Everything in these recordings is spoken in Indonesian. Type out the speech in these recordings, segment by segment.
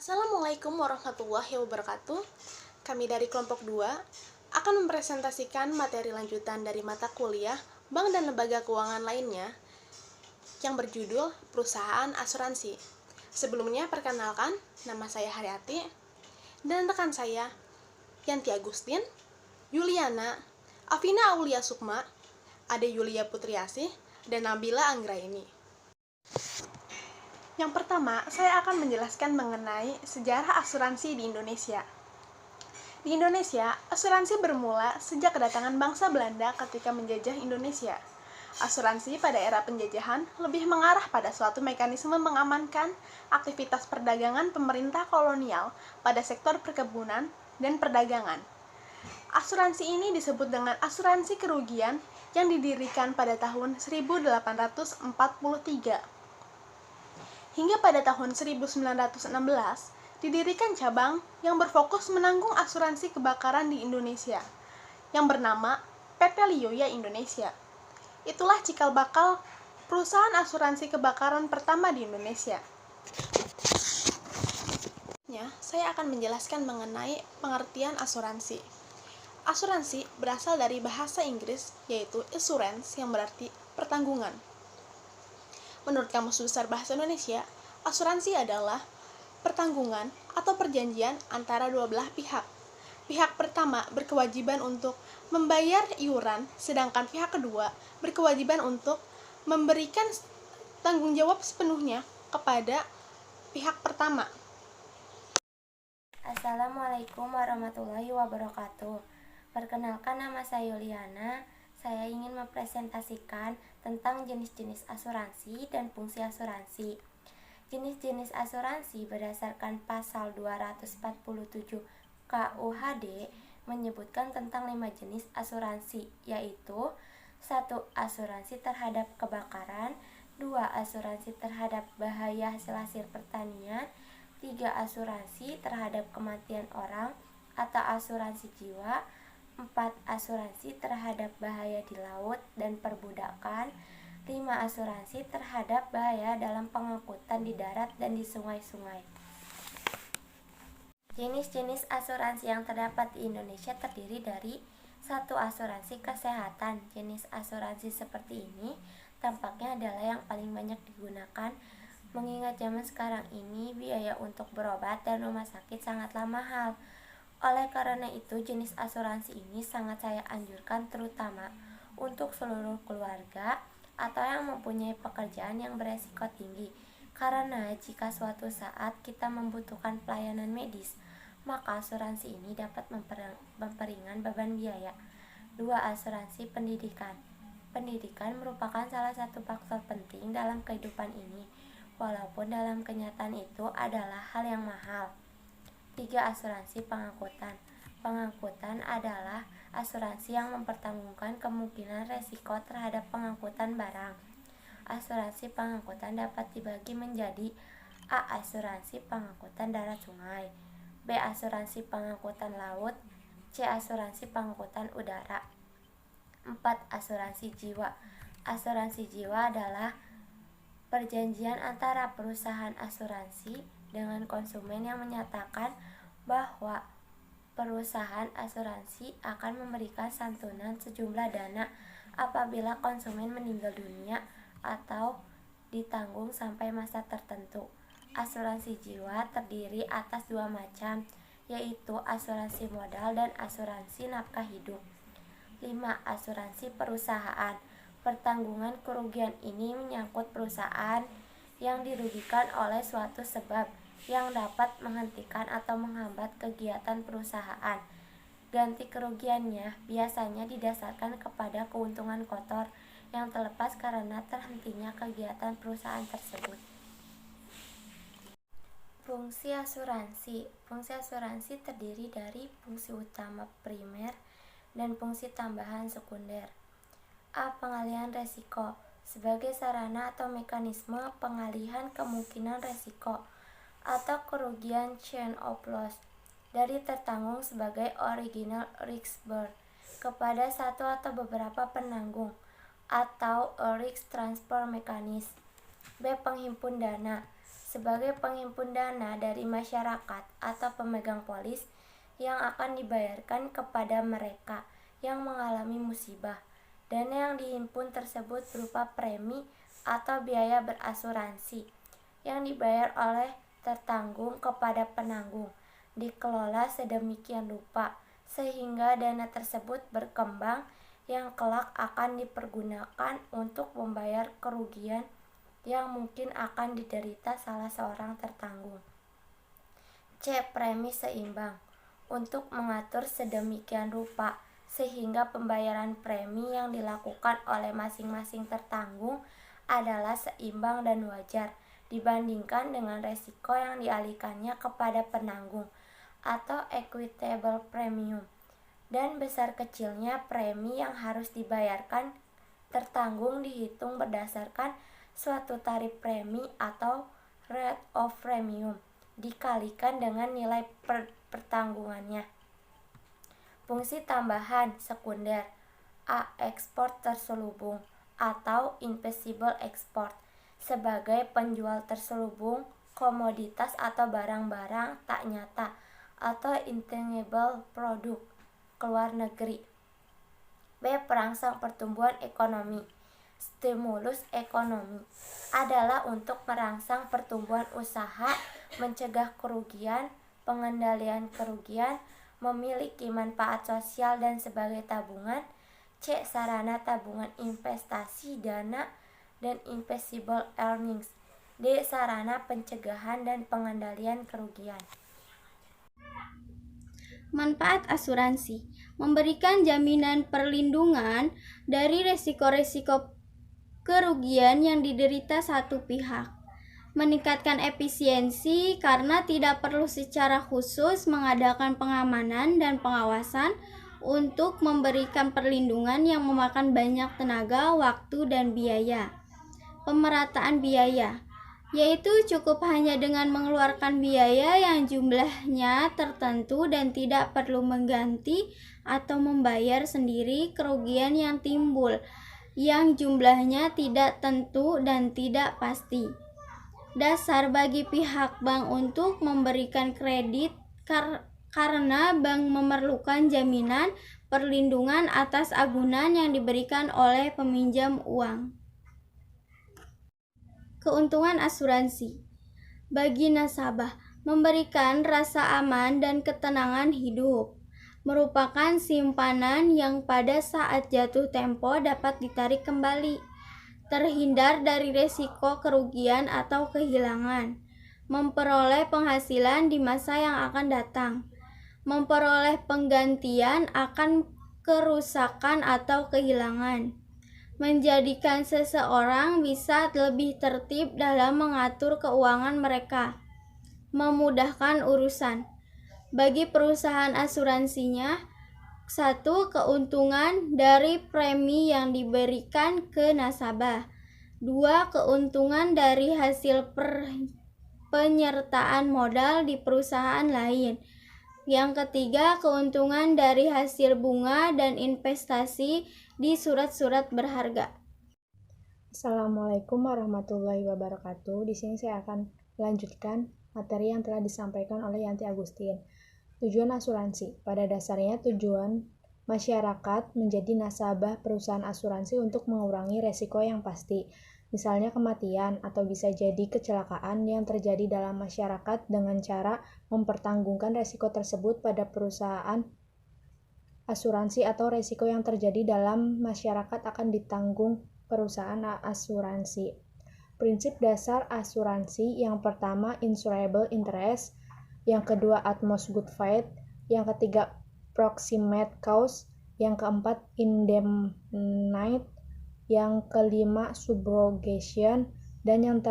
Assalamualaikum warahmatullahi wabarakatuh. Kami dari kelompok 2 akan mempresentasikan materi lanjutan dari mata kuliah Bank dan Lembaga Keuangan lainnya yang berjudul Perusahaan Asuransi. Sebelumnya perkenalkan, nama saya Haryati dan rekan saya Yanti Agustin, Yuliana, Afina Aulia Sukma, Ade Yulia Putriasih, dan Nabila Anggraini. Yang pertama, saya akan menjelaskan mengenai sejarah asuransi di Indonesia. Di Indonesia, asuransi bermula sejak kedatangan bangsa Belanda ketika menjajah Indonesia. Asuransi pada era penjajahan lebih mengarah pada suatu mekanisme mengamankan aktivitas perdagangan pemerintah kolonial pada sektor perkebunan dan perdagangan. Asuransi ini disebut dengan asuransi kerugian yang didirikan pada tahun 1843. Hingga pada tahun 1916, didirikan cabang yang berfokus menanggung asuransi kebakaran di Indonesia, yang bernama PT Lioya Indonesia. Itulah cikal bakal perusahaan asuransi kebakaran pertama di Indonesia. Saya akan menjelaskan mengenai pengertian asuransi. Asuransi berasal dari bahasa Inggris, yaitu insurance, yang berarti pertanggungan. Menurut Kamus Besar Bahasa Indonesia, asuransi adalah pertanggungan atau perjanjian antara dua belah pihak. Pihak pertama berkewajiban untuk membayar iuran, sedangkan pihak kedua berkewajiban untuk memberikan tanggung jawab sepenuhnya kepada pihak pertama. Assalamualaikum warahmatullahi wabarakatuh. Perkenalkan, nama saya Yuliana. Saya ingin mempresentasikan tentang jenis-jenis asuransi dan fungsi asuransi. Jenis-jenis asuransi berdasarkan pasal 247 KUHD menyebutkan tentang 5 jenis asuransi, yaitu 1. Asuransi terhadap kebakaran, 2. Asuransi terhadap bahaya hasil pertanian, 3. Asuransi terhadap kematian orang atau asuransi jiwa, 4. Asuransi terhadap bahaya di laut dan perbudakan, 5. Asuransi terhadap bahaya dalam pengangkutan di darat dan di sungai-sungai. Jenis-jenis asuransi yang terdapat di Indonesia terdiri dari 1. Asuransi kesehatan. Jenis asuransi seperti ini tampaknya adalah yang paling banyak digunakan, mengingat zaman sekarang ini biaya untuk berobat dan rumah sakit sangatlah mahal. Oleh karena itu, jenis asuransi ini sangat saya anjurkan terutama untuk seluruh keluarga atau yang mempunyai pekerjaan yang beresiko tinggi. Karena jika suatu saat kita membutuhkan pelayanan medis, maka asuransi ini dapat memperingan beban biaya. 2. Asuransi pendidikan. Pendidikan merupakan salah satu faktor penting dalam kehidupan ini, walaupun dalam kenyataan itu adalah hal yang mahal. 3. Asuransi pengangkutan. Pengangkutan adalah asuransi yang mempertanggungan kemungkinan resiko terhadap pengangkutan barang. Asuransi pengangkutan dapat dibagi menjadi A. Asuransi pengangkutan darat sungai, B. Asuransi pengangkutan laut, C. Asuransi pengangkutan udara. 4. Asuransi jiwa. Asuransi jiwa adalah perjanjian antara perusahaan asuransi dengan konsumen yang menyatakan bahwa perusahaan asuransi akan memberikan santunan sejumlah dana apabila konsumen meninggal dunia atau ditanggung sampai masa tertentu. Asuransi jiwa terdiri atas 2 macam, yaitu asuransi modal dan asuransi nafkah hidup. 5. Asuransi perusahaan. Pertanggungan kerugian ini menyangkut perusahaan yang dirugikan oleh suatu sebab yang dapat menghentikan atau menghambat kegiatan perusahaan. Ganti kerugiannya biasanya didasarkan kepada keuntungan kotor yang terlepas karena terhentinya kegiatan perusahaan tersebut. Fungsi asuransi. Fungsi asuransi terdiri dari fungsi utama primer dan fungsi tambahan sekunder. A. Pengalihan resiko. Sebagai sarana atau mekanisme pengalihan kemungkinan resiko atau kerugian chain of loss dari tertanggung sebagai original risk bearer kepada satu atau beberapa penanggung atau risk transfer mechanism. B. Penghimpun dana. sebagai penghimpun dana dari masyarakat atau pemegang polis yang akan dibayarkan kepada mereka yang mengalami musibah. Dana yang dihimpun tersebut berupa premi atau biaya berasuransi yang dibayar oleh tertanggung kepada penanggung, dikelola sedemikian rupa sehingga dana tersebut berkembang yang kelak akan dipergunakan untuk membayar kerugian yang mungkin akan diderita salah seorang tertanggung. C. Premi seimbang. Untuk mengatur sedemikian rupa sehingga pembayaran premi yang dilakukan oleh masing-masing tertanggung adalah seimbang dan wajar dibandingkan dengan resiko yang dialihkannya kepada penanggung atau equitable premium, dan besar kecilnya premi yang harus dibayarkan tertanggung dihitung berdasarkan suatu tarif premi atau rate of premium dikalikan dengan nilai pertanggungannya. Fungsi tambahan sekunder. A. Ekspor terselubung atau invisible export sebagai penjual terselubung komoditas atau barang-barang tak nyata atau intangible product ke luar negeri. B. Perangsang pertumbuhan ekonomi. Stimulus ekonomi adalah untuk merangsang pertumbuhan usaha, mencegah kerugian, pengendalian kerugian, memiliki manfaat sosial dan sebagai tabungan. C. Sarana tabungan investasi dana dan invisible earnings. D. Sarana pencegahan dan pengendalian kerugian. Manfaat asuransi memberikan jaminan perlindungan dari resiko-resiko kerugian yang diderita satu pihak, meningkatkan efisiensi karena tidak perlu secara khusus mengadakan pengamanan dan pengawasan untuk memberikan perlindungan yang memakan banyak tenaga, waktu, dan biaya. Pemerataan biaya, yaitu cukup hanya dengan mengeluarkan biaya yang jumlahnya tertentu dan tidak perlu mengganti atau membayar sendiri kerugian yang timbul yang jumlahnya tidak tentu dan tidak pasti. Dasar bagi pihak bank untuk memberikan kredit karena bank memerlukan jaminan perlindungan atas agunan yang diberikan oleh peminjam uang. Keuntungan asuransi bagi nasabah memberikan rasa aman dan ketenangan hidup, merupakan simpanan yang pada saat jatuh tempo dapat ditarik kembali, terhindar dari resiko kerugian atau kehilangan, memperoleh penghasilan di masa yang akan datang, memperoleh penggantian akan kerusakan atau kehilangan, menjadikan seseorang bisa lebih tertib dalam mengatur keuangan mereka, memudahkan urusan. Bagi perusahaan asuransinya, 1. Keuntungan dari premi yang diberikan ke nasabah. 2. Keuntungan dari hasil penyertaan modal di perusahaan lain. Yang ketiga, keuntungan dari hasil bunga dan investasi di surat-surat berharga. Assalamualaikum warahmatullahi wabarakatuh. Di sini saya akan melanjutkan materi yang telah disampaikan oleh Yanti Agustin. Tujuan asuransi. Pada dasarnya tujuan masyarakat menjadi nasabah perusahaan asuransi untuk mengurangi resiko yang pasti, misalnya kematian atau bisa jadi kecelakaan yang terjadi dalam masyarakat dengan cara mempertanggungan resiko tersebut pada perusahaan asuransi atau resiko yang terjadi dalam masyarakat akan ditanggung perusahaan asuransi. Prinsip dasar asuransi yang pertama insurable interest, yang kedua utmost good faith, yang ketiga proximate cause, yang keempat indemnity, yang kelima subrogation, dan yang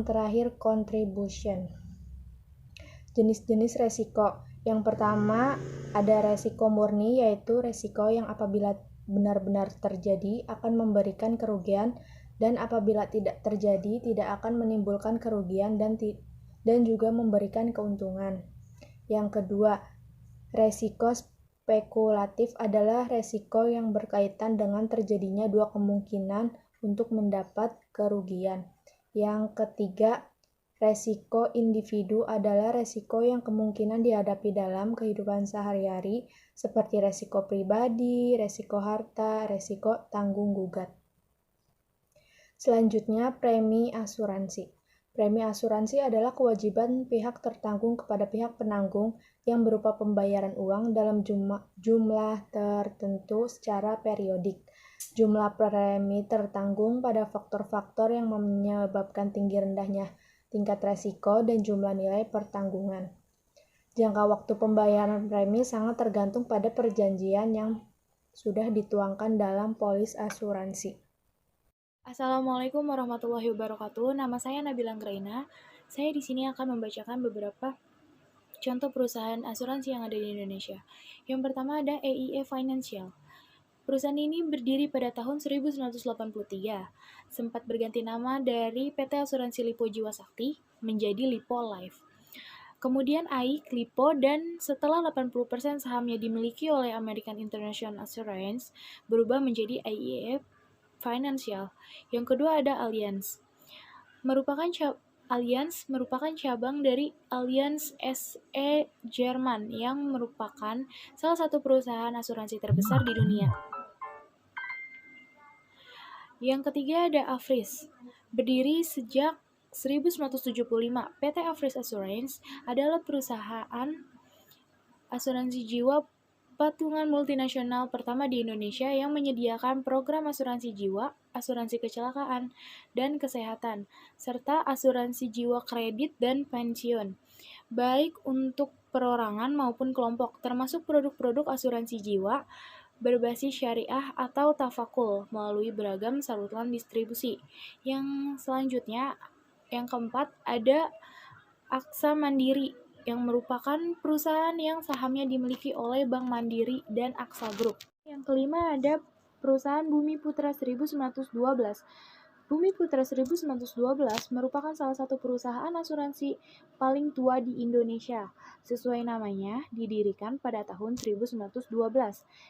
terakhir contribution. Jenis-jenis resiko. Yang pertama ada resiko murni, yaitu resiko yang apabila benar-benar terjadi akan memberikan kerugian dan apabila tidak terjadi tidak akan menimbulkan kerugian dan juga memberikan keuntungan. Yang kedua, resiko spekulatif adalah resiko yang berkaitan dengan terjadinya dua kemungkinan untuk mendapat kerugian. Yang ketiga, resiko individu adalah resiko yang kemungkinan dihadapi dalam kehidupan sehari-hari, seperti resiko pribadi, resiko harta, resiko tanggung-gugat. Selanjutnya, premi asuransi. Premi asuransi adalah kewajiban pihak tertanggung kepada pihak penanggung yang berupa pembayaran uang dalam jumlah tertentu secara periodik. Jumlah premi tertanggung pada faktor-faktor yang menyebabkan tinggi rendahnya tingkat resiko, dan jumlah nilai pertanggungan. Jangka waktu pembayaran premi sangat tergantung pada perjanjian yang sudah dituangkan dalam polis asuransi. Assalamualaikum warahmatullahi wabarakatuh. Nama saya Nabila Anggraina. Saya di sini akan membacakan beberapa contoh perusahaan asuransi yang ada di Indonesia. Yang pertama ada EIE Financial. Perusahaan ini berdiri pada tahun 1983, sempat berganti nama dari PT Asuransi Lipo Jiwa Sakti menjadi Lipo Life. Kemudian AIK, Lipo, dan setelah 80% sahamnya dimiliki oleh American International Assurance, berubah menjadi IEF Financial. Yang kedua ada Allianz. Allianz merupakan cabang dari Allianz SE Jerman yang merupakan salah satu perusahaan asuransi terbesar di dunia. Yang ketiga ada Afris. Berdiri sejak 1975, PT Afris Assurance adalah perusahaan asuransi jiwa patungan multinasional pertama di Indonesia yang menyediakan program asuransi jiwa, asuransi kecelakaan, dan kesehatan, serta asuransi jiwa kredit dan pensiun, baik untuk perorangan maupun kelompok, termasuk produk-produk asuransi jiwa berbasis syariah atau tafakul melalui beragam saluran distribusi. Yang selanjutnya, yang keempat, ada Aksa Mandiri, yang merupakan perusahaan yang sahamnya dimiliki oleh Bank Mandiri dan Aksa Group. Yang kelima ada perusahaan Bumi Putra 1912. Bumi Putra 1912 merupakan salah satu perusahaan asuransi paling tua di Indonesia. Sesuai namanya, didirikan pada tahun 1912.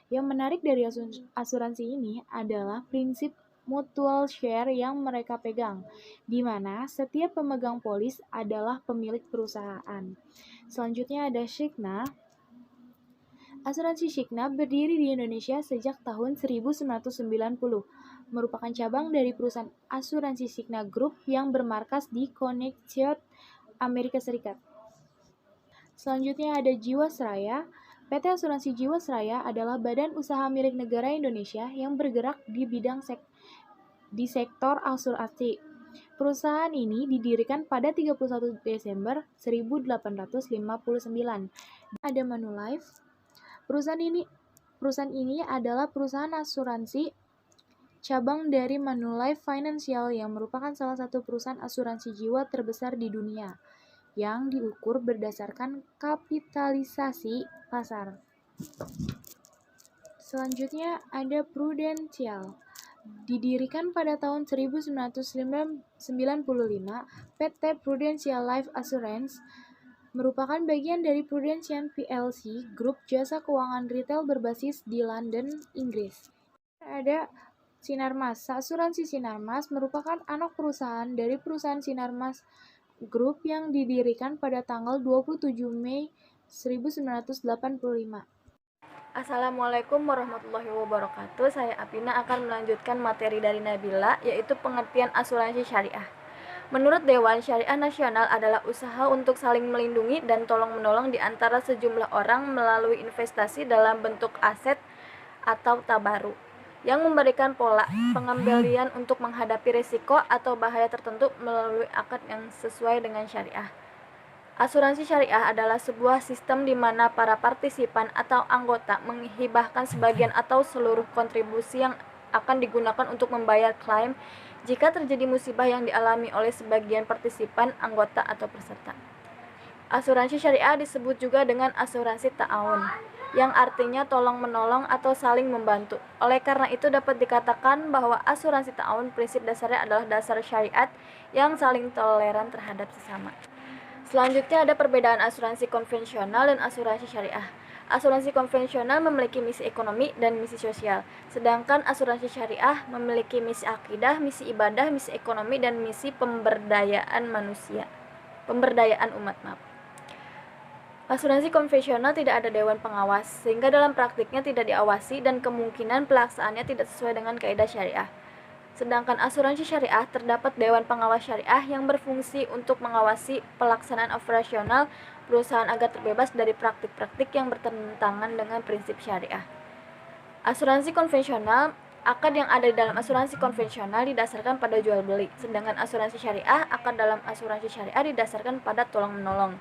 Yang menarik dari asuransi ini adalah prinsip mutual share yang mereka pegang, di mana setiap pemegang polis adalah pemilik perusahaan. Selanjutnya ada Shikna. Asuransi Shikna berdiri di Indonesia sejak tahun 1990, merupakan cabang dari perusahaan asuransi Shikna Group yang bermarkas di Connecticut, Amerika Serikat. Selanjutnya ada Jiwasraya. PT Asuransi Jiwasraya adalah badan usaha milik negara Indonesia yang bergerak di bidang di sektor asuransi. Perusahaan ini didirikan pada 31 Desember 1859. Ada Manulife. Perusahaan ini adalah perusahaan asuransi cabang dari Manulife Financial yang merupakan salah satu perusahaan asuransi jiwa terbesar di dunia yang diukur berdasarkan kapitalisasi pasar. Selanjutnya ada Prudential. Didirikan pada tahun 1995, PT Prudential Life Assurance merupakan bagian dari Prudential plc, grup jasa keuangan retail berbasis di London, Inggris. Ada Sinarmas. Asuransi Sinarmas merupakan anak perusahaan dari perusahaan Sinarmas Group yang didirikan pada tanggal 27 Mei 1985. Assalamualaikum warahmatullahi wabarakatuh. Saya Apina akan melanjutkan materi dari Nabila, yaitu pengertian asuransi syariah. Menurut Dewan Syariah Nasional adalah usaha untuk saling melindungi dan tolong-menolong di antara sejumlah orang melalui investasi dalam bentuk aset atau tabaru, yang memberikan pola pengembalian untuk menghadapi risiko atau bahaya tertentu melalui akad yang sesuai dengan syariah. Asuransi syariah adalah sebuah sistem di mana para partisipan atau anggota menghibahkan sebagian atau seluruh kontribusi yang akan digunakan untuk membayar klaim jika terjadi musibah yang dialami oleh sebagian partisipan, anggota, atau peserta. Asuransi syariah disebut juga dengan asuransi ta'awun, yang artinya tolong-menolong atau saling membantu. Oleh karena itu dapat dikatakan bahwa asuransi ta'awun prinsip dasarnya adalah dasar syariat yang saling toleran terhadap sesama. Selanjutnya ada perbedaan asuransi konvensional dan asuransi syariah. Asuransi konvensional memiliki misi ekonomi dan misi sosial, sedangkan asuransi syariah memiliki misi akidah, misi ibadah, misi ekonomi, dan misi pemberdayaan umat. Asuransi konvensional tidak ada dewan pengawas, sehingga dalam praktiknya tidak diawasi dan kemungkinan pelaksanaannya tidak sesuai dengan kaidah syariah. Sedangkan asuransi syariah terdapat dewan pengawas syariah yang berfungsi untuk mengawasi pelaksanaan operasional perusahaan agar terbebas dari praktik-praktik yang bertentangan dengan prinsip syariah. Asuransi konvensional, akad yang ada di dalam asuransi konvensional didasarkan pada jual beli, sedangkan asuransi syariah, akad dalam asuransi syariah didasarkan pada tolong-menolong.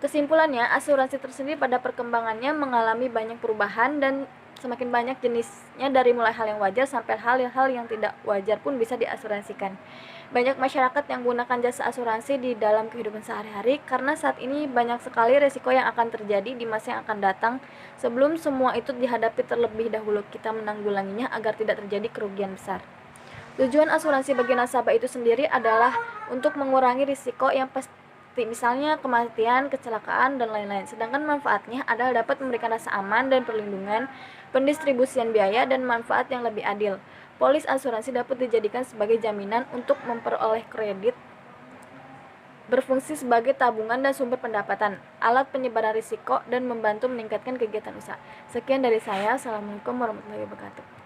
Kesimpulannya, asuransi tersendiri pada perkembangannya mengalami banyak perubahan dan semakin banyak jenisnya, dari mulai hal yang wajar sampai hal-hal yang tidak wajar pun bisa diasuransikan. Banyak masyarakat yang menggunakan jasa asuransi di dalam kehidupan sehari-hari karena saat ini banyak sekali resiko yang akan terjadi di masa yang akan datang. Sebelum semua itu dihadapi, terlebih dahulu kita menanggulanginya agar tidak terjadi kerugian besar. Tujuan asuransi bagi nasabah itu sendiri adalah untuk mengurangi risiko yang pasti, misalnya kematian, kecelakaan, dan lain-lain. Sedangkan manfaatnya adalah dapat memberikan rasa aman dan perlindungan, pendistribusian biaya, dan manfaat yang lebih adil. Polis asuransi dapat dijadikan sebagai jaminan untuk memperoleh kredit, berfungsi sebagai tabungan dan sumber pendapatan, alat penyebaran risiko, dan membantu meningkatkan kegiatan usaha. Sekian dari saya. Assalamualaikum warahmatullahi wabarakatuh.